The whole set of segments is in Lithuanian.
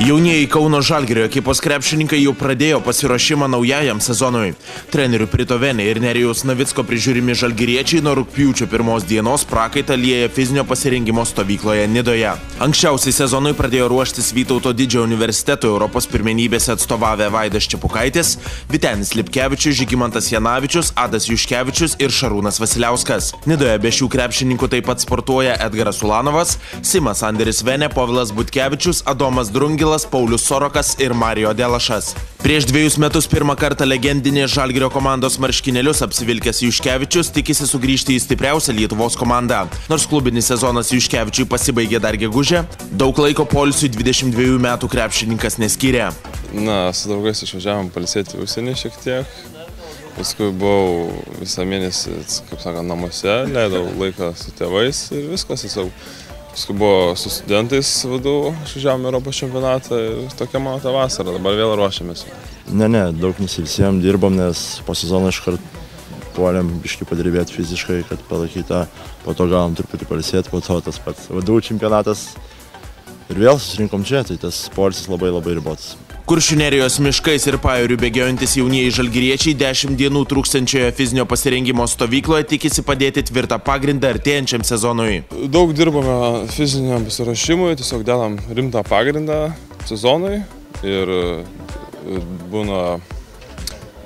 Jaunieji Kauno Žalgirio ekipos krepšininkai jau pradėjo pasiruošimą naujajam sezonui. Trenerių Pritovenė ir Nerijaus Navicko prižiūrimi žalgiriečiai nuo rugpjūčio 1 dienos prakaitą lieja fizinio pasirengimo stovykloje Nidoje. Anksčiausiai sezonui pradėjo ruoštis Vytauto Didžiojo universiteto Europos pirmenybėse atstovavę Vaidas Čepukaitis, Vytenis Lipkevičius, Žygimantas Janavičius, Adas Juškevičius ir Šarūnas Vasiliauskas. Nidoje be šių krepšininkų taip pat sportuoja Edgaras Ulanovas, Simas Anderis Venė, Povilas Butkevičius, Adomas Drungilas, Paulius Sorokas ir Marijo Delašas. Prieš 2 metus pirmą kartą legendinės Žalgirio komandos marškinėlius apsivilkęs Juškevičius tikisi sugrįžti į stipriausią Lietuvos komandą. Nors klubinis sezonas Juškevičiui pasibaigė dar gegužę, daug laiko poilsiui 22 metų krepšininkas neskyrė. Su draugais išvažiavom pailsėti užsienį šiek tiek. Paskui buvau visą mėnesį, kaip sakant, namuose, leidau laiką su tėvais ir viskas tiesiog. Paskui buvo su studentais vadovų, išvažiavom Europos čempionatą ir tokia mano ta vasara, dabar vėl ruošiamės. Ne, daug nesivisėjom, dirbom, nes po sezono iškart puolėm biškį padirbėti fiziškai, kad palaikytą, po to gavom truputį pailsėti, po to tas pats vadovų čempionatas ir vėl susirinkom čia, tai tas poilsis labai ribotas. Kuršių Nerijos miškais ir pajūriu bėgiojantis jaunieji žalgiriečiai 10 dienų trūkstančioje fizinio pasirengimo stovykloje tikisi padėti tvirtą pagrindą artėjančiam sezonui. Daug dirbame fiziniam pasiruošimui, tiesiog dedam rimtą pagrindą sezonui ir būna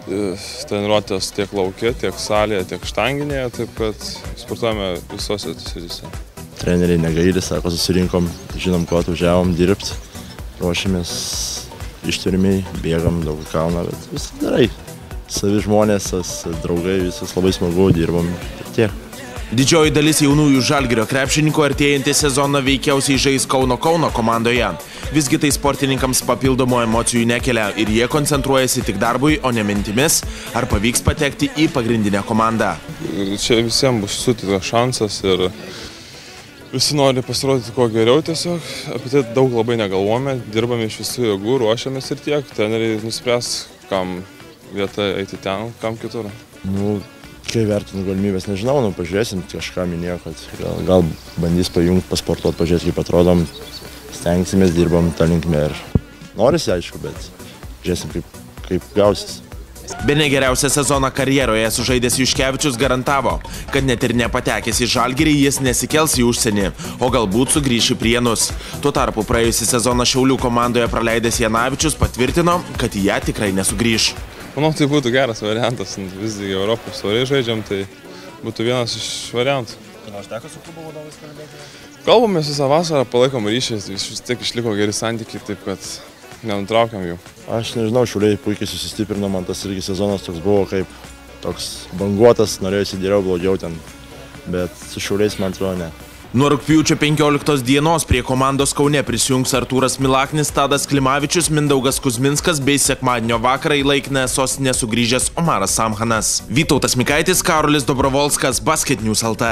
treniruotės tiek lauke, tiek salėje, tiek štanginėje, taip kad sportuojame visose srityse. Treneriai negaili, sako, susirinkom, žinom, ko atvažiavom dirbti, ruošiamės ištvermiai, bėgam daug kalną, bet viskas gerai. Savi žmonės, draugai, viskas labai smagu, dirbam ir tiek. Didžioji dalis jaunųjų Žalgirio krepšininkų artėjantį sezoną veikiausiai žais Kauno komandoje. Visgi tai sportininkams papildomų emocijų nekelia ir jie koncentruojasi tik darbui, o ne mintimis, ar pavyks patekti į pagrindinę komandą. Čia visiems bus suteiktas šansas ir visi nori pasirodyti kuo geriau tiesiog, apie tai daug labai negalvojame, dirbame iš visų jėgų, ruošiamės ir tiek, treneriai nuspręs, kam vieta eiti ten, kam kitur. Kai vertinu galimybės, nežinau, pažiūrėsim, kažką minėjo, kad gal bandys pajungti, pasportuoti, pažiūrėti, kaip atrodom, stengsimės, dirbam tą linkmę ir norisi, aišku, bet žiūrėsim, kaip gausis. Bene geriausią sezoną karjeroje sužaidęs Juškevičius garantavo, kad net ir nepatekęs į Žalgirį jis nesikels į užsienį, o galbūt sugrįš į Prienus. Tuo tarpu praėjusį sezoną Šiaulių komandoje praleidęs Janavičius patvirtino, kad į ją tikrai nesugrįš. Manau, tai būtų geras variantas, visgi Europos taurėje žaidžiam, tai būtų vienas iš variantų. Ar teko su klubo vadovais kalbėti? Kalbamės visą vasarą, palaikom ryšiais, vis tiek išliko geri santykiai, taip kad nenutraukiam jų. Aš nežinau, Šiauliai puikiai susistiprino, man tas irgi sezonas toks buvo kaip toks banguotas, norėjusi geriau, blogiau ten, bet su Šiauliais man atrodo ne. Nuo rugpjūčio 15 dienos prie komandos Kaune prisijungs Artūras Milaknis, Tadas Klimavičius, Mindaugas Kuzminskas bei sekmadienio vakarą į laikinąją sostinę sugrįžęs Omaras Samhanas. Vytautas Mikaitis, Karolis Dobrovolskas, Basket News LT.